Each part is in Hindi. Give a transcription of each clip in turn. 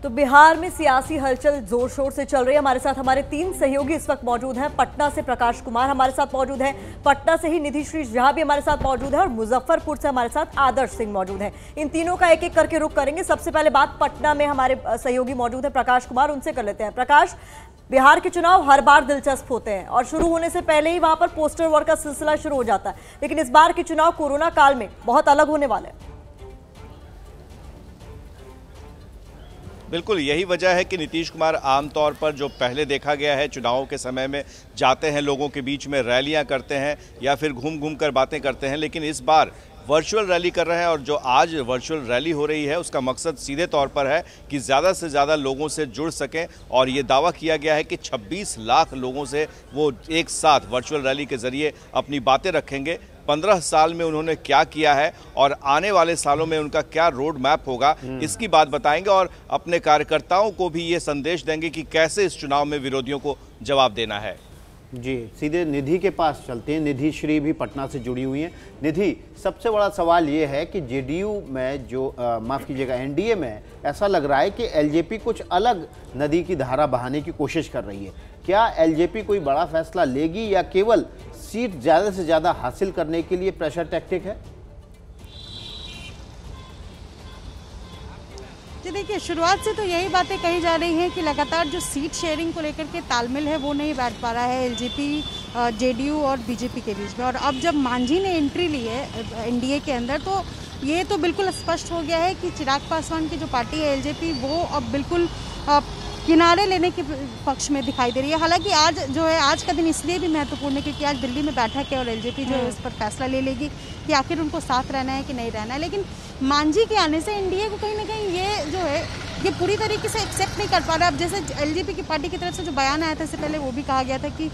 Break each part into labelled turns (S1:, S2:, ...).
S1: तो बिहार में सियासी हलचल जोर शोर से चल रही है। हमारे साथ हमारे 3 सहयोगी इस वक्त मौजूद हैं। पटना से प्रकाश कुमार हमारे साथ मौजूद हैं, पटना से ही निधि श्री झा भी हमारे साथ मौजूद है और मुजफ्फरपुर से हमारे साथ आदर्श सिंह मौजूद हैं। इन तीनों का एक एक करके रुख करेंगे। सबसे पहले बात पटना में हमारे सहयोगी मौजूद है प्रकाश कुमार, उनसे कर लेते हैं। प्रकाश, बिहार के चुनाव हर बार दिलचस्प होते हैं और शुरू होने से पहले ही वहां पर पोस्टर वॉर का सिलसिला शुरू हो जाता है, लेकिन इस बार के चुनाव कोरोना काल में बहुत अलग होने वाले हैं।
S2: बिल्कुल यही वजह है कि नीतीश कुमार आमतौर पर जो पहले देखा गया है चुनावों के समय में जाते हैं, लोगों के बीच में रैलियां करते हैं या फिर घूम घूम कर बातें करते हैं, लेकिन इस बार वर्चुअल रैली कर रहे हैं। और जो आज वर्चुअल रैली हो रही है उसका मकसद सीधे तौर पर है कि ज़्यादा से ज़्यादा लोगों से जुड़ सकें। और ये दावा किया गया है कि 26 लाख लोगों से वो एक साथ वर्चुअल रैली के ज़रिए अपनी बातें रखेंगे। 15 साल में उन्होंने क्या किया है और आने वाले सालों में उनका क्या रोड मैप होगा, इसकी बात बताएंगे और अपने कार्यकर्ताओं को भी ये संदेश देंगे कि कैसे इस चुनाव में विरोधियों को जवाब देना है।
S3: जी, सीधे निधि के पास चलते हैं। निधि श्री भी पटना से जुड़ी हुई हैं। निधि, सबसे बड़ा सवाल ये है कि जेडीयू में जो माफ़ कीजिएगा एनडीए में ऐसा लग रहा है कि एलजेपी कुछ अलग नदी की धारा बहाने की कोशिश कर रही है। क्या एलजेपी कोई बड़ा फैसला लेगी या केवल सीट ज़्यादा से ज़्यादा हासिल करने के लिए प्रेशर टैक्टिक है?
S4: जी देखिए, शुरुआत से तो यही बातें कही जा रही हैं कि लगातार जो सीट शेयरिंग को लेकर के तालमेल है वो नहीं बैठ पा रहा है एलजेपी, जेडीयू और बीजेपी के बीच में। और अब जब मांझी ने एंट्री ली है एनडीए के अंदर तो ये तो बिल्कुल स्पष्ट हो गया है कि चिराग पासवान की जो पार्टी है एलजेपी वो अब बिल्कुल किनारे लेने के पक्ष में दिखाई दे रही है। हालांकि आज जो है, आज का दिन इसलिए भी महत्वपूर्ण है क्योंकि आज दिल्ली में बैठक है और एलजेपी जो है उस पर फैसला ले लेगी कि आखिर उनको साथ रहना है कि नहीं रहना है। लेकिन मांझी के आने से एनडीए को कहीं ना कहीं ये जो है ये पूरी तरीके से एक्सेप्ट नहीं कर पा रहा। अब जैसे एलजेपी की पार्टी की तरफ से जो बयान आया था इससे पहले वो भी कहा गया था कि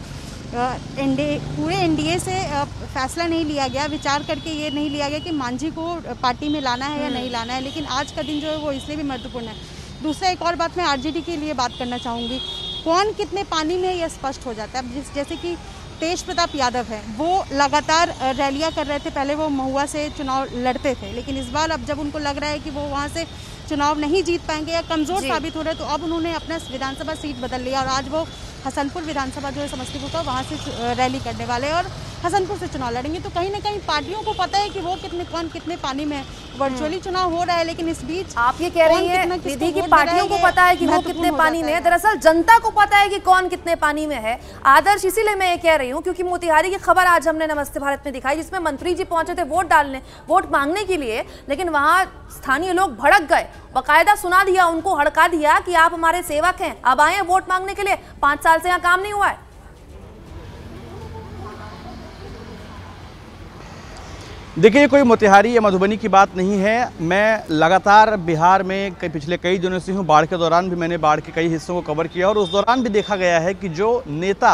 S4: पूरे एनडीए से फैसला नहीं लिया गया, विचार करके ये नहीं लिया गया कि मांझी को पार्टी में लाना है या नहीं लाना है। लेकिन आज का दिन जो है वो इसलिए भी महत्वपूर्ण है। दूसरा एक और बात मैं आरजेडी के लिए बात करना चाहूँगी, कौन कितने पानी में है यह स्पष्ट हो जाता है। अब जैसे कि तेज प्रताप यादव है, वो लगातार रैलियां कर रहे थे। पहले वो महुआ से चुनाव लड़ते थे, लेकिन इस बार अब जब उनको लग रहा है कि वो वहाँ से चुनाव नहीं जीत पाएंगे या कमज़ोर साबित हो रहे, तो अब उन्होंने अपना विधानसभा सीट बदल लिया और आज वो हसनपुर विधानसभा जो है समस्तीपुर का, वहाँ से रैली करने वाले और हसनपुर से चुनाव लड़ेंगे। तो कहीं ना कहीं पार्टियों को पता है कि वो कौन कितने पानी में है। वर्चुअली चुनाव हो रहा है, लेकिन इस बीच
S5: आप ये कह रही हैं निधि की पार्टियों को पता है कि वो कितने पानी में है। दरअसल जनता को पता है कि कौन कितने पानी में है। आदर्श, इसीलिए मैं ये कह रही हूँ क्योंकि मोतिहारी की खबर आज हमने नमस्ते भारत में दिखाई, जिसमें मंत्री जी पहुंचे थे वोट मांगने के लिए, लेकिन वहां स्थानीय लोग भड़क गए, बकायदा सुना दिया, उनको हड़का दिया कि आप हमारे सेवक हैं, अब आए हैं वोट मांगने के लिए, 5 साल से यहाँ काम नहीं हुआ है।
S6: देखिए, कोई मोतिहारी या मधुबनी की बात नहीं है। मैं लगातार बिहार में पिछले कई दिनों से हूँ। बाढ़ के दौरान भी मैंने बाढ़ के कई हिस्सों को कवर किया और उस दौरान भी देखा गया है कि जो नेता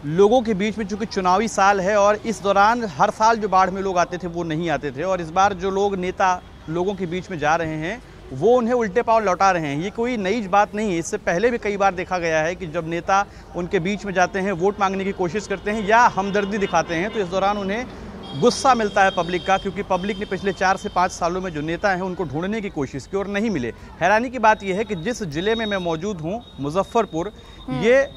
S6: लोगों के बीच में, चूंकि चुनावी साल है और इस दौरान हर साल जो बाढ़ में लोग आते थे वो नहीं आते थे, और इस बार जो लोग नेता लोगों के बीच में जा रहे हैं वो उन्हें उल्टे पांव लौटा रहे हैं। ये कोई नई बात नहीं है। इससे पहले भी कई बार देखा गया है कि जब नेता उनके बीच में जाते हैं, वोट मांगने की कोशिश करते हैं या हमदर्दी दिखाते हैं, तो इस दौरान उन्हें गुस्सा मिलता है पब्लिक का, क्योंकि पब्लिक ने पिछले 4 से 5 सालों में जो नेता हैं उनको ढूंढने की कोशिश की और नहीं मिले। हैरानी की बात यह है कि जिस जिले में मैं मौजूद हूँ, मुजफ्फरपुर, ये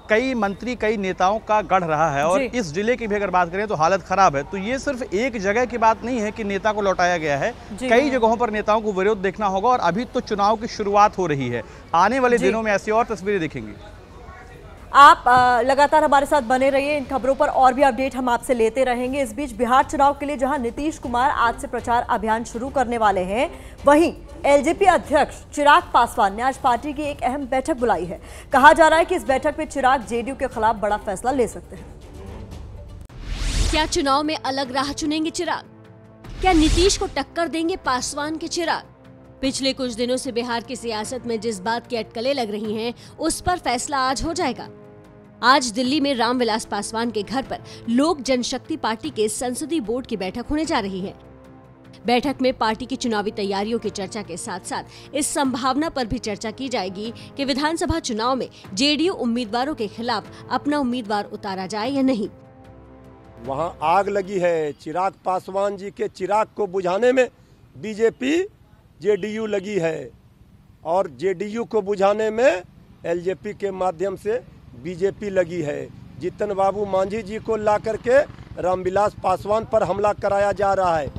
S6: कई मंत्री, कई नेताओं का गढ़ रहा है और इस जिले की भी अगर बात करें तो हालत खराब है। तो ये सिर्फ एक जगह की बात नहीं है कि नेता को लौटाया गया है, कई जगहों पर नेताओं को विरोध देखना होगा और अभी तो चुनाव की शुरुआत हो रही है। आने वाले दिनों में ऐसी और तस्वीरें दिखेंगी।
S1: आप लगातार हमारे साथ बने रहिए, इन खबरों पर और भी अपडेट हम आपसे लेते रहेंगे। इस बीच बिहार चुनाव के लिए जहां नीतीश कुमार आज से प्रचार अभियान शुरू करने वाले हैं, वहीं एलजेपी अध्यक्ष चिराग पासवान ने आज पार्टी की एक अहम बैठक बुलाई है। कहा जा रहा है कि इस बैठक में चिराग जेडीयू के खिलाफ बड़ा फैसला ले सकते हैं।
S7: क्या चुनाव में अलग राह चुनेंगे चिराग? क्या नीतीश को टक्कर देंगे पासवान के चिराग? पिछले कुछ दिनों से बिहार की सियासत में जिस बात की अटकलें लग रही हैं, उस पर फैसला आज हो जाएगा। आज दिल्ली में रामविलास पासवान के घर पर लोक जनशक्ति पार्टी के संसदीय बोर्ड की बैठक होने जा रही है। बैठक में पार्टी की चुनावी तैयारियों की चर्चा के साथ साथ इस संभावना पर भी चर्चा की जाएगी कि विधानसभा चुनाव में जेडीयू उम्मीदवारों के खिलाफ अपना उम्मीदवार उतारा जाए या नहीं।
S8: वहां आग लगी है, चिराग पासवान जी के चिराग को बुझाने में बीजेपी जेडीयू लगी है और जेडीयू को बुझाने में एलजेपी के माध्यम से बीजेपी लगी है। जीतन बाबू मांझी जी को ला करके रामविलास पासवान पर हमला कराया जा रहा है।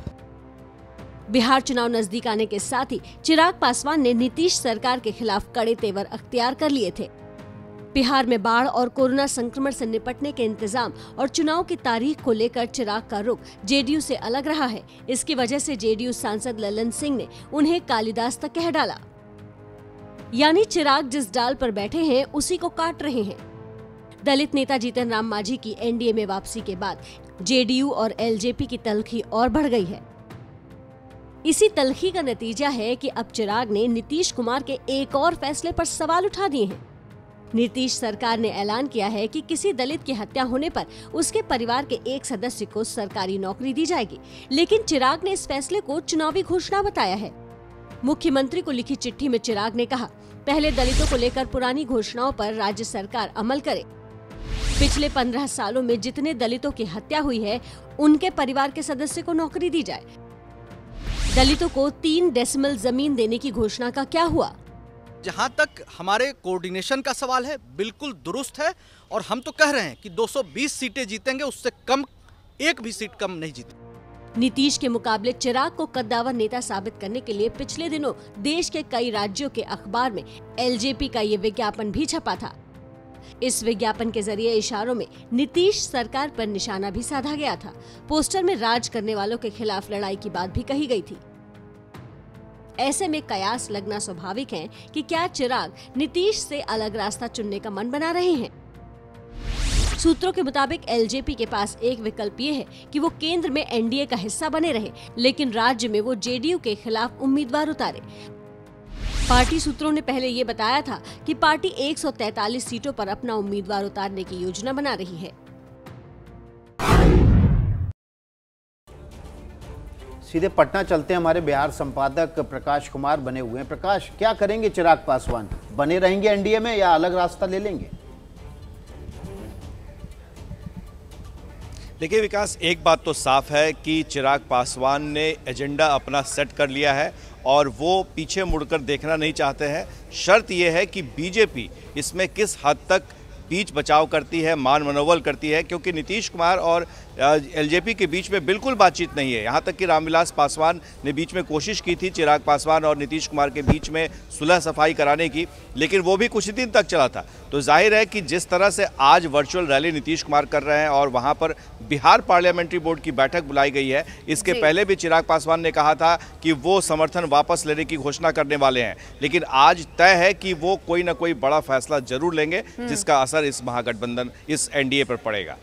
S7: बिहार चुनाव नजदीक आने के साथ ही चिराग पासवान ने नीतीश सरकार के खिलाफ कड़े तेवर अख्तियार कर लिए थे। बिहार में बाढ़ और कोरोना संक्रमण से निपटने के इंतजाम और चुनाव की तारीख को लेकर चिराग का रुख जेडीयू से अलग रहा है। इसकी वजह से जेडीयू सांसद ललन सिंह ने उन्हें कालिदास तक कह डाला। यानी चिराग जिस डाल पर बैठे हैं उसी को काट रहे हैं। दलित नेता जीतन राम मांझी की एनडीए में वापसी के बाद जेडीयू और एलजेपी की तल्खी और बढ़ गई है। इसी तल्खी का नतीजा है कि अब चिराग ने नीतीश कुमार के एक और फैसले पर सवाल उठा दिए हैं। नीतीश सरकार ने ऐलान किया है कि किसी दलित की हत्या होने पर उसके परिवार के एक सदस्य को सरकारी नौकरी दी जाएगी, लेकिन चिराग ने इस फैसले को चुनावी घोषणा बताया है। मुख्यमंत्री को लिखी चिट्ठी में चिराग ने कहा, पहले दलितों को लेकर पुरानी घोषणाओं पर राज्य सरकार अमल करे। पिछले 15 सालों में जितने दलितों की हत्या हुई है उनके परिवार के सदस्य को नौकरी दी जाए। दलितों को 3 डेसिमल जमीन देने की घोषणा का क्या हुआ?
S9: जहां तक हमारे कोऑर्डिनेशन का सवाल है, बिल्कुल दुरुस्त है और हम तो कह रहे हैं कि 220 सीटें जीतेंगे, उससे कम एक भी सीट कम नहीं जीतेंगे।
S7: नीतीश के मुकाबले चिराग को कद्दावर नेता साबित करने के लिए पिछले दिनों देश के कई राज्यों के अखबार में एलजेपी का ये विज्ञापन भी छपा था। इस विज्ञापन के जरिए इशारों में नीतीश सरकार पर निशाना भी साधा गया था। पोस्टर में राज करने वालों के खिलाफ लड़ाई की बात भी कही गई थी। ऐसे में कयास लगना स्वाभाविक है कि क्या चिराग नीतीश से अलग रास्ता चुनने का मन बना रहे हैं। सूत्रों के मुताबिक एलजेपी के पास एक विकल्प ये है कि वो केंद्र में एनडीए का हिस्सा बने रहे, लेकिन राज्य में वो जेडीयू के खिलाफ उम्मीदवार उतारे। पार्टी सूत्रों ने पहले ये बताया था कि पार्टी 143 सीटों पर अपना उम्मीदवार उतारने की योजना बना रही है।
S3: सीधे पटना चलते हैं, हमारे बिहार संपादक प्रकाश कुमार बने हुए हैं। प्रकाश, क्या करेंगे चिराग पासवान? बने रहेंगे एनडीए में या अलग रास्ता ले लेंगे?
S2: देखिए विकास, एक बात तो साफ है कि चिराग पासवान ने एजेंडा अपना सेट कर लिया है और वो पीछे मुड़कर देखना नहीं चाहते हैं। शर्त ये है कि बीजेपी इसमें किस हद तक बीच बचाव करती है, मान मनोबल करती है, क्योंकि नीतीश कुमार और एलजेपी के बीच में बिल्कुल बातचीत नहीं है। यहाँ तक कि रामविलास पासवान ने बीच में कोशिश की थी चिराग पासवान और नीतीश कुमार के बीच में सुलह सफाई कराने की, लेकिन वो भी कुछ दिन तक चला था। तो जाहिर है कि जिस तरह से आज वर्चुअल रैली नीतीश कुमार कर रहे हैं और वहाँ पर बिहार पार्लियामेंट्री बोर्ड की बैठक बुलाई गई है, इसके पहले भी चिराग पासवान ने कहा था कि वो समर्थन वापस लेने की घोषणा करने वाले हैं, लेकिन आज तय है कि वो कोई ना कोई बड़ा फैसला जरूर लेंगे जिसका असर इस महागठबंधन, इस एनडीए पर पड़ेगा।